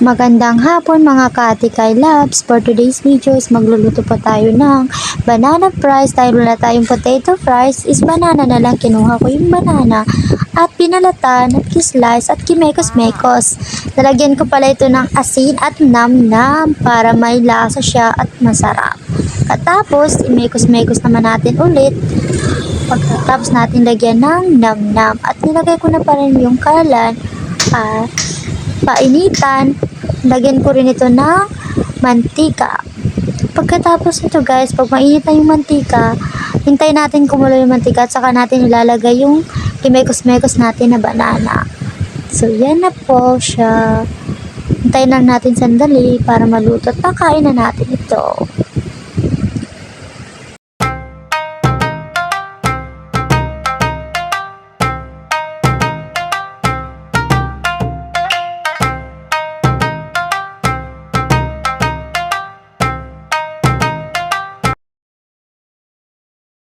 Magandang hapon mga ka-Atikay Labs. For today's videos, magluluto pa tayo ng banana fries. Dahil wala tayong potato fries, is banana na lang. Kinuha ko yung banana at pinalatan at kislice at kimekos-mekos. Nalagyan ko pala ito ng asin at nam-nam para may lasa siya at masarap. Katapos, imekos-mekos naman natin ulit. Pagkatapos natin lagyan ng nam-nam at nilagay ko na pa rin yung kalan at painitan. Lagyan ko rin ito ng mantika. Pagkatapos nito guys, pag mainit na yung mantika, hintayin natin kumulo yung mantika at saka natin ilalagay yung kimekos-mekos natin na banana. So yan na po siya. Hintayin lang natin sandali para maluto at pakain na natin ito.